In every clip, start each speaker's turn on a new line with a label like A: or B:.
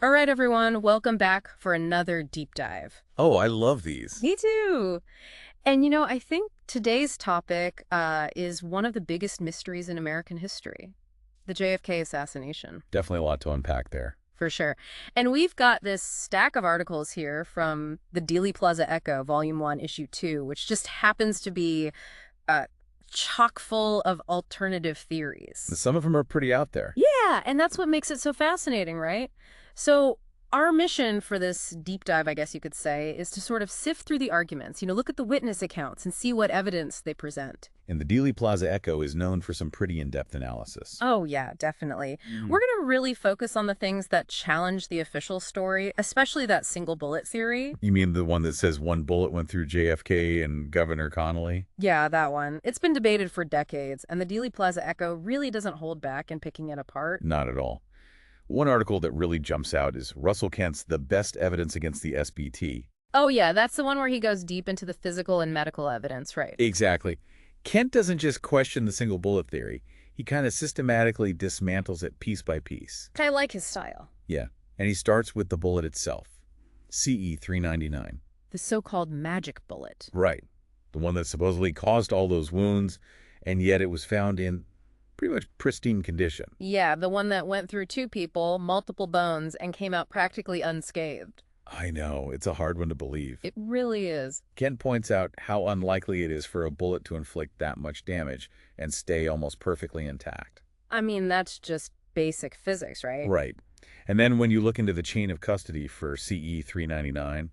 A: All right, everyone, welcome back for another deep dive.
B: Oh, I love these.
A: Me too. And I think today's topic is one of the biggest mysteries in American history, the JFK assassination,
B: Definitely a lot to unpack there.
A: for sure. And we've got this stack of articles here from the Dealey Plaza Echo, Volume 1, Issue 2, which just happens to be uh, chock full of alternative theories.
B: Some of them are pretty out there.
A: Yeah, and that's what makes it so fascinating, right? So our mission for this deep dive, I guess you could say, is to sort of sift through the arguments, look at the witness accounts and see what evidence they present.
B: And the Dealey Plaza Echo is known for some pretty in-depth analysis.
A: Oh, yeah, definitely. We're going to really focus on the things that challenge the official story, especially that single bullet theory.
B: You mean the one that says one bullet went through JFK and Governor Connolly?
A: Yeah, that one. It's been debated for decades, and the Dealey Plaza Echo really doesn't hold back in picking it apart.
B: Not at all. One article that really jumps out is Russell Kent's The Best Evidence Against the SBT.
A: Oh, yeah, that's the one where he goes deep into the physical and medical evidence, right?
B: Exactly. Kent doesn't just question the single bullet theory. He kind of systematically dismantles it piece by piece.
A: I like his style.
B: Yeah, and he starts with the bullet itself, CE 399.
A: The so-called magic bullet.
B: Right. The one that supposedly caused all those wounds, and yet it was found in pretty much pristine condition.
A: Yeah, the one that went through two people, multiple bones, and came out practically unscathed.
B: I know, it's a hard one to believe.
A: It really is.
B: Kent points out how unlikely it is for a bullet to inflict that much damage and stay almost perfectly intact.
A: I mean, that's just basic physics, right?
B: Right. And then when you look into the chain of custody for CE 399,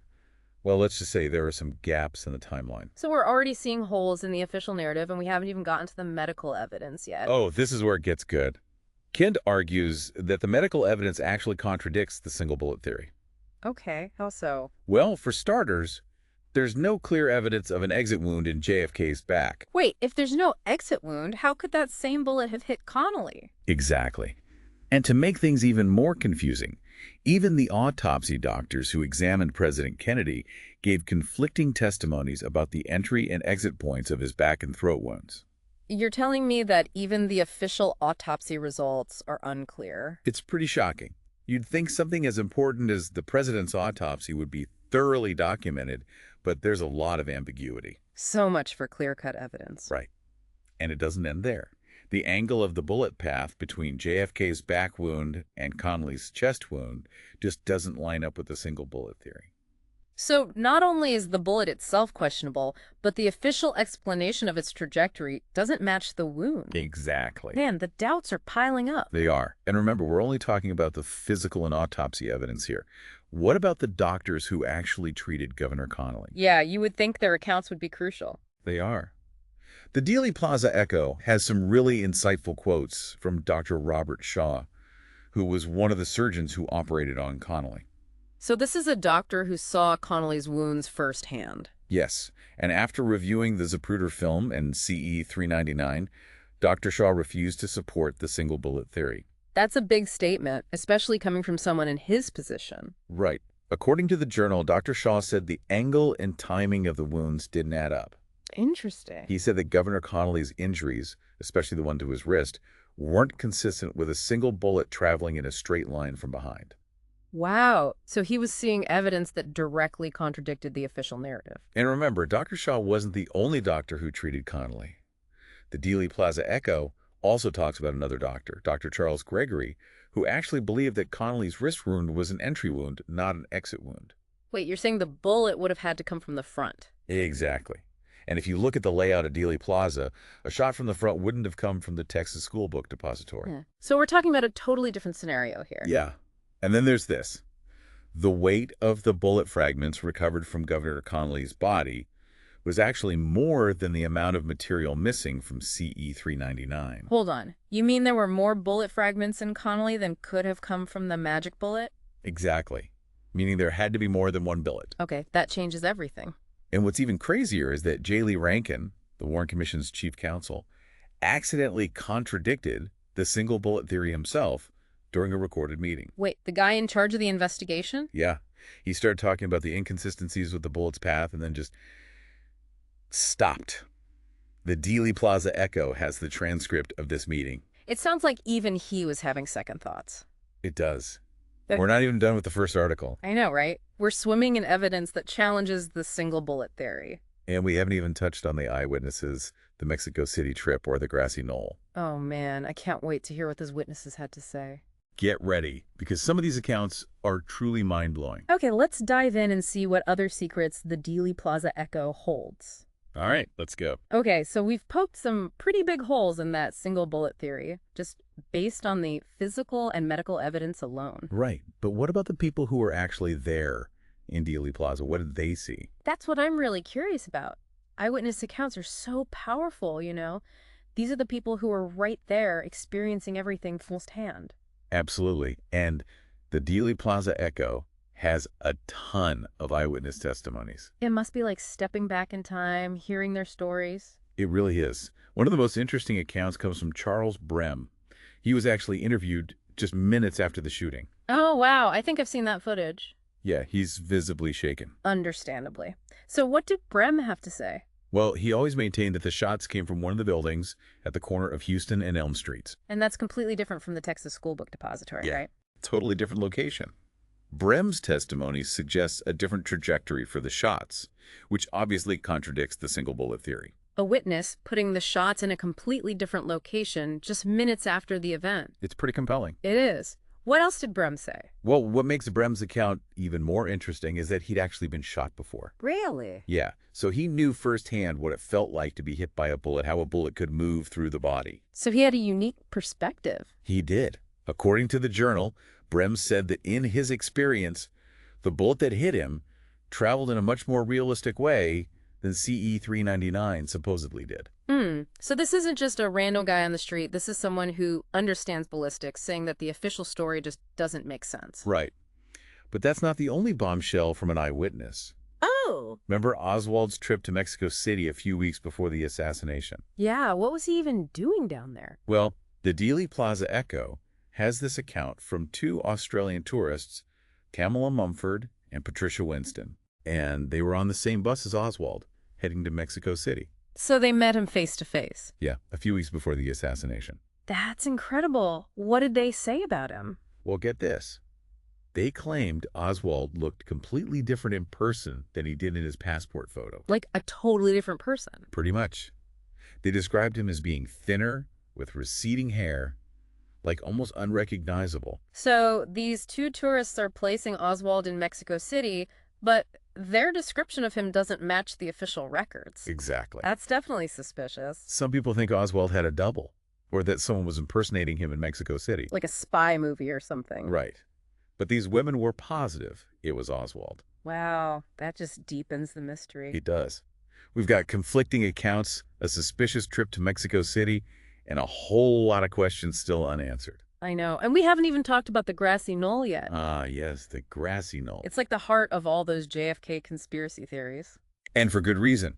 B: well, let's just say there are some gaps in the timeline.
A: So we're already seeing holes in the official narrative, and we haven't even gotten to the medical evidence yet.
B: Oh, this is where it gets good. Kent argues that the medical evidence actually contradicts the single bullet theory.
A: Okay, how so?
B: Well, for starters, there's no clear evidence of an exit wound in JFK's back.
A: Wait, if there's no exit wound, how could that same bullet have hit Connolly?
B: Exactly. And to make things even more confusing, even the autopsy doctors who examined President Kennedy gave conflicting testimonies about the entry and exit points of his back and throat wounds.
A: You're telling me that even the official autopsy results are unclear?
B: It's pretty shocking. You'd think something as important as the president's autopsy would be thoroughly documented, but there's a lot of ambiguity.
A: So much for clear-cut evidence.
B: Right. And it doesn't end there. The angle of the bullet path between JFK's back wound and Connolly's chest wound just doesn't line up with the single bullet theory.
A: So not only is the bullet itself questionable, but the official explanation of its trajectory doesn't match the wound.
B: Exactly.
A: Man, the doubts are piling up.
B: They are. And remember, we're only talking about the physical and autopsy evidence here. What about the doctors who actually treated Governor Connolly?
A: Yeah, you would think their accounts would be crucial.
B: They are. The Dealey Plaza Echo has some really insightful quotes from Dr. Robert Shaw, who was one of the surgeons who operated on Connolly.
A: So this is a doctor who saw Connolly's wounds firsthand.
B: Yes, and after reviewing the Zapruder film and CE 399, Dr. Shaw refused to support the single bullet theory.
A: That's a big statement, especially coming from someone in his position.
B: Right. According to the journal, Dr. Shaw said the angle and timing of the wounds didn't add up.
A: Interesting.
B: He said that Governor Connolly's injuries, especially the one to his wrist, weren't consistent with a single bullet traveling in a straight line from behind.
A: Wow. So he was seeing evidence that directly contradicted the official narrative.
B: And remember, Dr. Shaw wasn't the only doctor who treated Connolly. The Dealey Plaza Echo also talks about another doctor, Dr. Charles Gregory, who actually believed that Connolly's wrist wound was an entry wound, not an exit wound.
A: Wait, you're saying the bullet would have had to come from the front?
B: Exactly. And if you look at the layout of Dealey Plaza, a shot from the front wouldn't have come from the Texas School Book Depository.
A: Yeah. So we're talking about a totally different scenario here.
B: Yeah. And then there's this. The weight of the bullet fragments recovered from Governor Connolly's body was actually more than the amount of material missing from CE 399.
A: Hold on. You mean there were more bullet fragments in Connolly than could have come from the magic bullet?
B: Exactly. Meaning there had to be more than one bullet.
A: Okay, that changes everything.
B: And what's even crazier is that J. Lee Rankin, the Warren Commission's chief counsel, accidentally contradicted the single bullet theory himself during a recorded meeting.
A: Wait, the guy in charge of the investigation?
B: Yeah. He started talking about the inconsistencies with the bullet's path and then just stopped. The Dealey Plaza Echo has the transcript of this meeting.
A: It sounds like even he was having second thoughts.
B: It does. We're not even done with the first article.
A: I know, right? We're swimming in evidence that challenges the single bullet theory.
B: And we haven't even touched on the eyewitnesses, the Mexico City trip, or the grassy knoll.
A: Oh man, I can't wait to hear what those witnesses had to say.
B: Get ready, because some of these accounts are truly mind-blowing.
A: Okay, let's dive in and see what other secrets the Dealey Plaza Echo holds.
B: All right, let's go.
A: Okay, so we've poked some pretty big holes in that single bullet theory, just based on the physical and medical evidence alone.
B: Right, but what about the people who were actually there in Dealey Plaza? What did they see?
A: That's what I'm really curious about. Eyewitness accounts are so powerful, you know? These are the people who are right there experiencing everything firsthand.
B: Absolutely, and the Dealey Plaza Echo has a ton of eyewitness testimonies.
A: It must be like stepping back in time, hearing their stories.
B: It really is. One of the most interesting accounts comes from Charles Brem. He was actually interviewed just minutes after the shooting.
A: Oh, wow. I think I've seen that footage.
B: Yeah, he's visibly shaken.
A: Understandably. So what did Brem have to say?
B: Well, he always maintained that the shots came from one of the buildings at the corner of Houston and Elm Streets.
A: And that's completely different from the Texas School Book Depository, right?
B: Totally different location. Brem's testimony suggests a different trajectory for the shots, which obviously contradicts the single bullet theory.
A: A witness putting the shots in a completely different location just minutes after the event.
B: It's pretty compelling.
A: It is. What else did Brem say?
B: Well, what makes Brem's account even more interesting is that he'd actually been shot before.
A: Really?
B: Yeah, so he knew firsthand what it felt like to be hit by a bullet, how a bullet could move through the body.
A: So he had a unique perspective.
B: He did. According to the journal, Brem said that in his experience, the bullet that hit him traveled in a much more realistic way than CE-399 supposedly did.
A: So this isn't just a random guy on the street. This is someone who understands ballistics, saying that the official story just doesn't make sense.
B: Right. But that's not the only bombshell from an eyewitness.
A: Oh!
B: Remember Oswald's trip to Mexico City a few weeks before the assassination?
A: Yeah, what was he even doing down there?
B: Well, the Dealey Plaza Echo has this account from two Australian tourists, Kamala Mumford and Patricia Winston. And they were on the same bus as Oswald, heading to Mexico City.
A: So they met him face to face.
B: Yeah, a few weeks before the assassination.
A: That's incredible. What did they say about him?
B: Well, get this. They claimed Oswald looked completely different in person than he did in his passport photo.
A: Like a totally different person.
B: Pretty much. They described him as being thinner, with receding hair, like almost unrecognizable.
A: So these two tourists are placing Oswald in Mexico City, but their description of him doesn't match the official records.
B: Exactly.
A: That's definitely suspicious.
B: Some people think Oswald had a double, or that someone was impersonating him in Mexico City.
A: Like a spy movie or something.
B: Right. But these women were positive it was Oswald.
A: Wow, that just deepens the mystery.
B: It does. We've got conflicting accounts, a suspicious trip to Mexico City, and a whole lot of questions still unanswered.
A: I know. And we haven't even talked about the grassy knoll yet.
B: Ah, yes, the grassy knoll.
A: It's like the heart of all those JFK conspiracy theories.
B: And for good reason.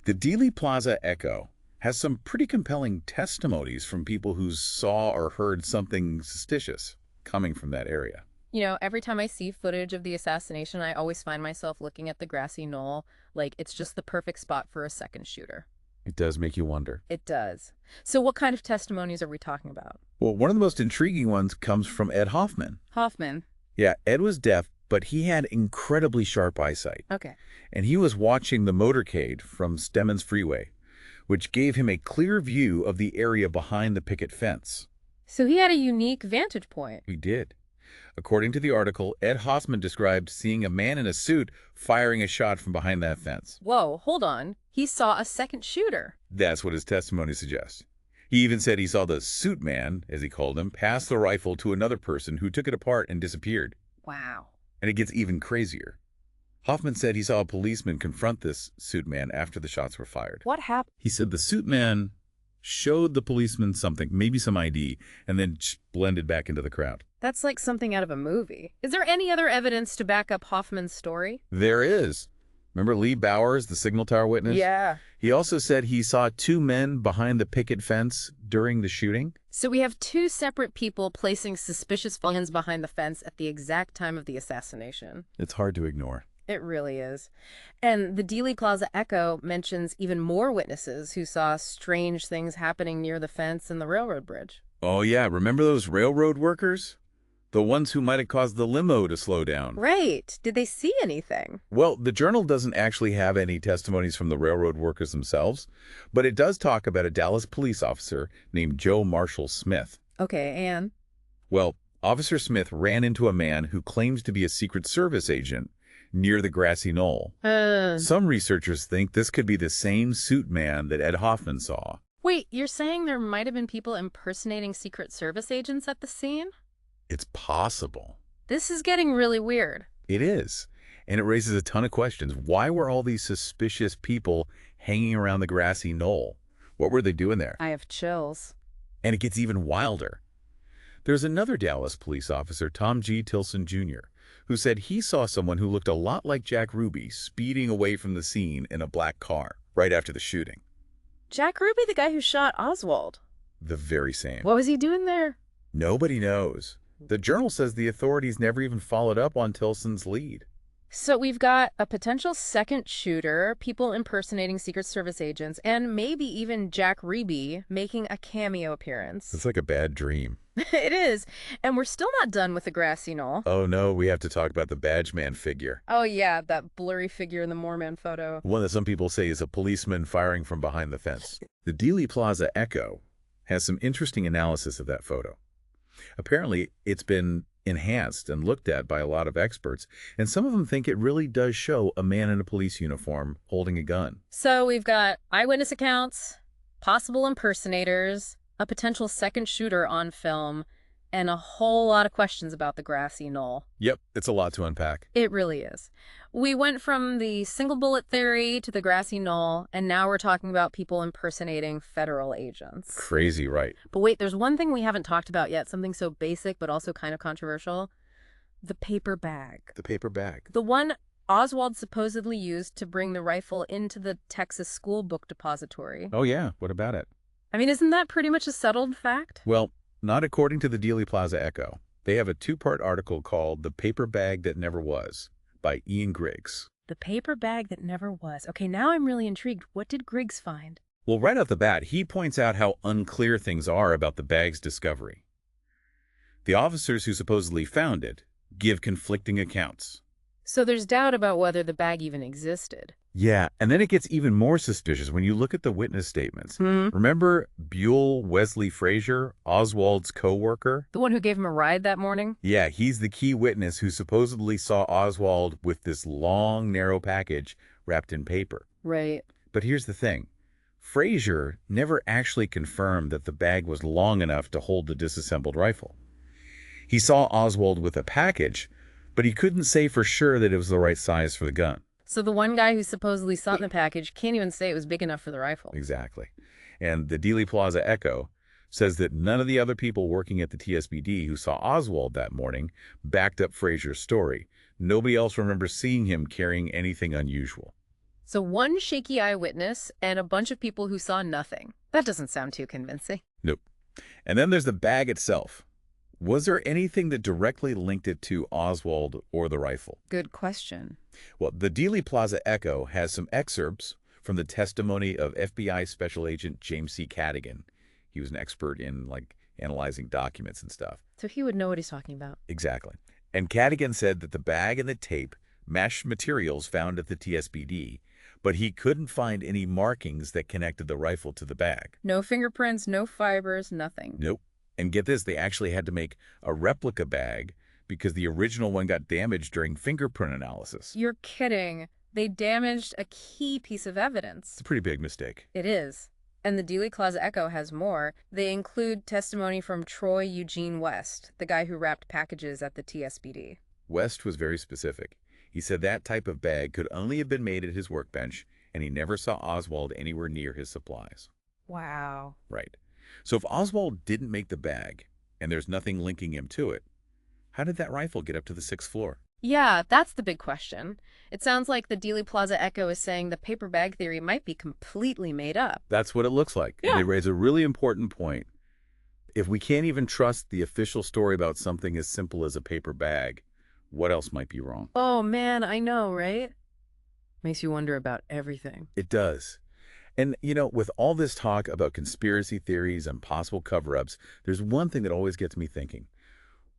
B: The Dealey Plaza Echo has some pretty compelling testimonies from people who saw or heard something suspicious coming from that area.
A: You know, every time I see footage of the assassination, I always find myself looking at the grassy knoll like it's just the perfect spot for a second shooter.
B: It does make you wonder.
A: It does. So what kind of testimonies are we talking about?
B: Well, one of the most intriguing ones comes from Ed Hoffman.
A: Hoffman.
B: Yeah, Ed was deaf, but he had incredibly sharp eyesight.
A: Okay.
B: And he was watching the motorcade from Stemmons Freeway, which gave him a clear view of the area behind the picket fence.
A: So he had a unique vantage point.
B: He did. According to the article, Ed Hoffman described seeing a man in a suit firing a shot from behind that fence.
A: Whoa, hold on. He saw a second shooter.
B: That's what his testimony suggests. He even said he saw the suit man, as he called him, pass the rifle to another person who took it apart and disappeared.
A: Wow.
B: And it gets even crazier. Hoffman said he saw a policeman confront this suit man after the shots were fired.
A: What happened?
B: He said the suit man showed the policeman something, maybe some ID, and then blended back into the crowd.
A: That's like something out of a movie. Is there any other evidence to back up Hoffman's story?
B: There is. Remember Lee Bowers, the signal tower witness?
A: Yeah.
B: He also said he saw two men behind the picket fence during the shooting.
A: So we have two separate people placing suspicious vans behind the fence at the exact time of the assassination.
B: It's hard to ignore.
A: It really is. And the Dealey Plaza Echo mentions even more witnesses who saw strange things happening near the fence and the railroad bridge.
B: Oh yeah, remember those railroad workers? The ones who might have caused the limo to slow down.
A: Right. Did they see anything?
B: Well, the journal doesn't actually have any testimonies from the railroad workers themselves, but it does talk about a Dallas police officer named Joe Marshall Smith.
A: Okay, and?
B: Well, Officer Smith ran into a man who claims to be a Secret Service agent near the grassy knoll. Some researchers think this could be the same suit man that Ed Hoffman saw.
A: Wait, you're saying there might have been people impersonating Secret Service agents at the scene?
B: It's possible.
A: This is getting really weird.
B: It is. And it raises a ton of questions. Why were all these suspicious people hanging around the grassy knoll? What were they doing there?
A: I have chills.
B: And it gets even wilder. There's another Dallas police officer, Tom G. Tilson Jr., who said he saw someone who looked a lot like Jack Ruby speeding away from the scene in a black car right after the shooting.
A: Jack Ruby, the guy who shot Oswald.
B: The very same.
A: What was he doing there?
B: Nobody knows. The journal says the authorities never even followed up on Tilson's lead.
A: So we've got a potential second shooter, people impersonating Secret Service agents, and maybe even Jack Ruby making a cameo appearance.
B: It's like a bad dream.
A: It is. And we're still not done with the grassy knoll.
B: Oh no, we have to talk about the badge man figure.
A: Oh yeah, that blurry figure in the Moorman photo.
B: One that some people say is a policeman firing from behind the fence. The Dealey Plaza Echo has some interesting analysis of that photo. Apparently, it's been enhanced and looked at by a lot of experts, and some of them think it really does show a man in a police uniform holding a gun.
A: So we've got eyewitness accounts, possible impersonators, a potential second shooter on film, and a whole lot of questions about the grassy knoll.
B: Yep, it's a lot to unpack.
A: It really is. We went from the single bullet theory to the grassy knoll, and now we're talking about people impersonating federal agents.
B: Crazy, right?
A: But wait, there's one thing we haven't talked about yet, something so basic but also kind of controversial. The paper bag.
B: The paper bag.
A: The one Oswald supposedly used to bring the rifle into the Texas school book depository.
B: Oh yeah, what about it?
A: I mean, isn't that pretty much a settled fact?
B: Well, not according to the Dealey Plaza Echo. They have a two-part article called The Paper Bag That Never Was by Ian Griggs.
A: The paper bag that never was. Okay, now I'm really intrigued. What did Griggs find?
B: Well, right off the bat, he points out how unclear things are about the bag's discovery. The officers who supposedly found it give conflicting accounts.
A: So there's doubt about whether the bag even existed.
B: Yeah, and then it gets even more suspicious when you look at the witness statements. Remember Buell Wesley Frazier, Oswald's co-worker?
A: The one who gave him a ride that morning?
B: Yeah, he's the key witness who supposedly saw Oswald with this long, narrow package wrapped in paper.
A: Right.
B: But here's the thing. Frazier never actually confirmed that the bag was long enough to hold the disassembled rifle. He saw Oswald with a package, but he couldn't say for sure that it was the right size for the gun.
A: So the one guy who supposedly saw it in the package can't even say it was big enough for the rifle.
B: Exactly. And the Dealey Plaza Echo says that none of the other people working at the TSBD who saw Oswald that morning backed up Frazier's story. Nobody else remembers seeing him carrying anything unusual.
A: So one shaky eyewitness and a bunch of people who saw nothing. That doesn't sound too convincing.
B: Nope. And then there's the bag itself. Was there anything that directly linked it to Oswald or the rifle?
A: Good question.
B: Well, the Dealey Plaza Echo has some excerpts from the testimony of FBI Special Agent James C. Cadigan. He was an expert in, analyzing documents and stuff.
A: So he would know what he's talking about.
B: Exactly. And Cadigan said that the bag and the tape matched materials found at the TSBD, but he couldn't find any markings that connected the rifle to the bag.
A: No fingerprints, no fibers, nothing.
B: Nope. And get this, they actually had to make a replica bag because the original one got damaged during fingerprint analysis.
A: You're kidding. They damaged a key piece of evidence.
B: It's a pretty big mistake.
A: It is. And the Dealey Plaza Echo has more. They include testimony from Troy Eugene West, the guy who wrapped packages at the TSBD.
B: West was very specific. He said that type of bag could only have been made at his workbench, and he never saw Oswald anywhere near his supplies.
A: Wow.
B: Right. So if Oswald didn't make the bag, and there's nothing linking him to it, how did that rifle get up to the 6th floor?
A: Yeah, that's the big question. It sounds like the Dealey Plaza Echo is saying the paper bag theory might be completely made up.
B: That's what it looks like.
A: Yeah.
B: They raise a really important point. If we can't even trust the official story about something as simple as a paper bag, what else might be wrong?
A: Oh man, I know, right? Makes you wonder about everything.
B: It does. And, with all this talk about conspiracy theories and possible cover-ups, there's one thing that always gets me thinking.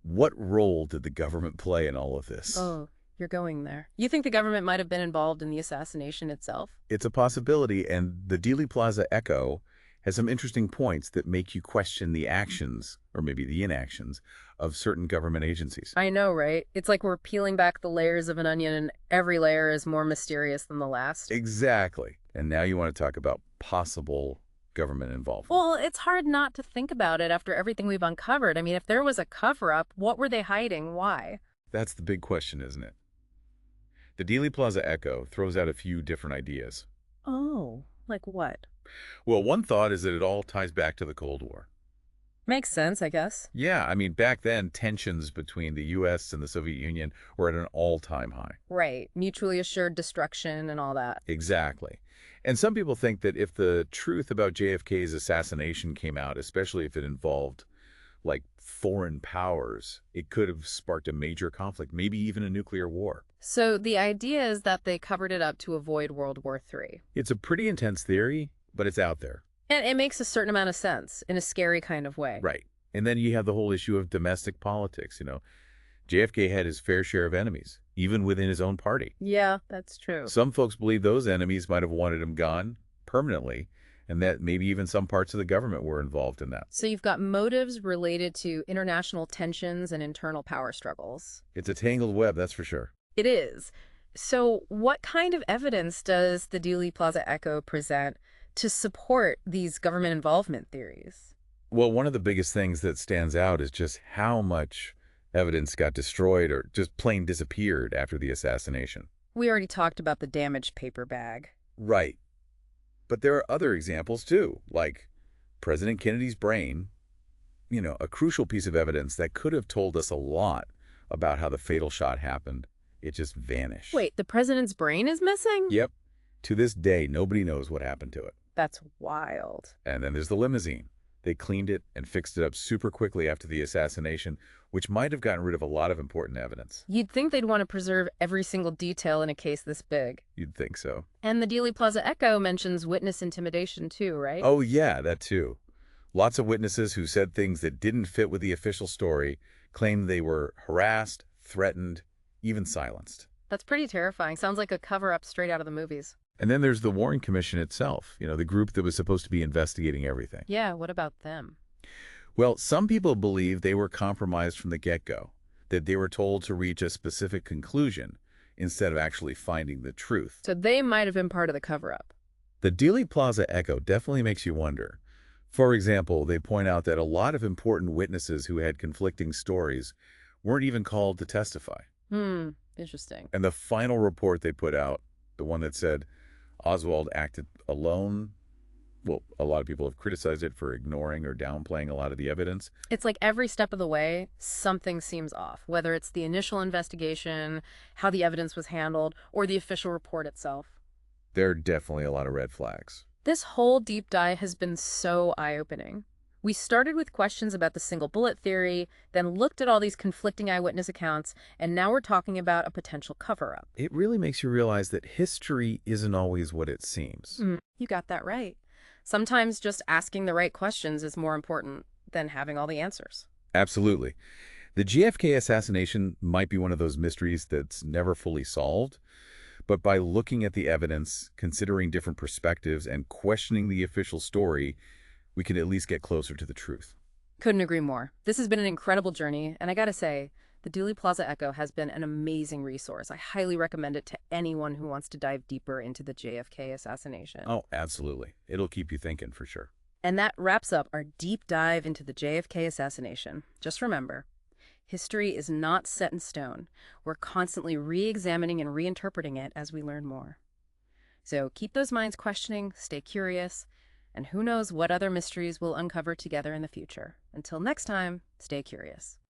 B: What role did the government play in all of this?
A: Oh, you're going there. You think the government might have been involved in the assassination itself?
B: It's a possibility, and the Dealey Plaza Echo has some interesting points that make you question the actions, or maybe the inactions, of certain government agencies.
A: I know, right? It's like we're peeling back the layers of an onion, and every layer is more mysterious than the last.
B: Exactly. And now you want to talk about possible government involvement.
A: Well, it's hard not to think about it after everything we've uncovered. I mean, if there was a cover-up, what were they hiding? Why?
B: That's the big question, isn't it? The Dealey Plaza Echo throws out a few different ideas.
A: Oh, like what?
B: Well, one thought is that it all ties back to the Cold War.
A: Makes sense, I guess.
B: Yeah, I mean, back then, tensions between the U.S. and the Soviet Union were at an all-time high.
A: Right. Mutually assured destruction and all that.
B: Exactly. And some people think that if the truth about JFK's assassination came out, especially if it involved, like, foreign powers, it could have sparked a major conflict, maybe even a nuclear war.
A: So the idea is that they covered it up to avoid World War III.
B: It's a pretty intense theory, but it's out there.
A: And it makes a certain amount of sense in a scary kind of way.
B: Right. And then you have the whole issue of domestic politics, JFK had his fair share of enemies, even within his own party.
A: Yeah, that's true.
B: Some folks believe those enemies might have wanted him gone permanently, and that maybe even some parts of the government were involved in that.
A: So you've got motives related to international tensions and internal power struggles.
B: It's a tangled web, that's for sure.
A: It is. So what kind of evidence does the Dealey Plaza Echo present to support these government involvement theories?
B: Well, one of the biggest things that stands out is just how much evidence got destroyed or just plain disappeared after the assassination.
A: We already talked about the damaged paper bag.
B: Right. But there are other examples, too, like President Kennedy's brain, a crucial piece of evidence that could have told us a lot about how the fatal shot happened. It just vanished.
A: Wait, the president's brain is missing?
B: Yep. To this day, nobody knows what happened to it.
A: That's wild.
B: And then there's the limousine. They cleaned it and fixed it up super quickly after the assassination, which might have gotten rid of a lot of important evidence.
A: You'd think they'd want to preserve every single detail in a case this big.
B: You'd think so.
A: And the Dealey Plaza Echo mentions witness intimidation too, right?
B: Oh, yeah, that too. Lots of witnesses who said things that didn't fit with the official story claimed they were harassed, threatened, even silenced.
A: That's pretty terrifying. Sounds like a cover-up straight out of the movies.
B: And then there's the Warren Commission itself, the group that was supposed to be investigating everything.
A: Yeah, what about them?
B: Well, some people believe they were compromised from the get-go, that they were told to reach a specific conclusion instead of actually finding the truth.
A: So they might have been part of the cover-up.
B: The Dealey Plaza Echo definitely makes you wonder. For example, they point out that a lot of important witnesses who had conflicting stories weren't even called to testify.
A: Interesting.
B: And the final report they put out, the one that said Oswald acted alone, well, a lot of people have criticized it for ignoring or downplaying a lot of the evidence.
A: It's like every step of the way, something seems off, whether it's the initial investigation, how the evidence was handled, or the official report itself.
B: There are definitely a lot of red flags.
A: This whole deep dive has been so eye-opening. We started with questions about the single bullet theory, then looked at all these conflicting eyewitness accounts, and now we're talking about a potential cover-up.
B: It really makes you realize that history isn't always what it seems.
A: You got that right. Sometimes just asking the right questions is more important than having all the answers.
B: Absolutely. The JFK assassination might be one of those mysteries that's never fully solved, but by looking at the evidence, considering different perspectives, and questioning the official story, we can at least get closer to the truth.
A: Couldn't agree more. This has been an incredible journey, and I gotta say, the Dealey Plaza Echo has been an amazing resource. I highly recommend it to anyone who wants to dive deeper into the JFK assassination.
B: Oh, absolutely. It'll keep you thinking for sure.
A: And that wraps up our deep dive into the JFK assassination. Just remember, history is not set in stone. We're constantly re-examining and reinterpreting it as we learn more. So keep those minds questioning, stay curious, and who knows what other mysteries we'll uncover together in the future. Until next time, stay curious.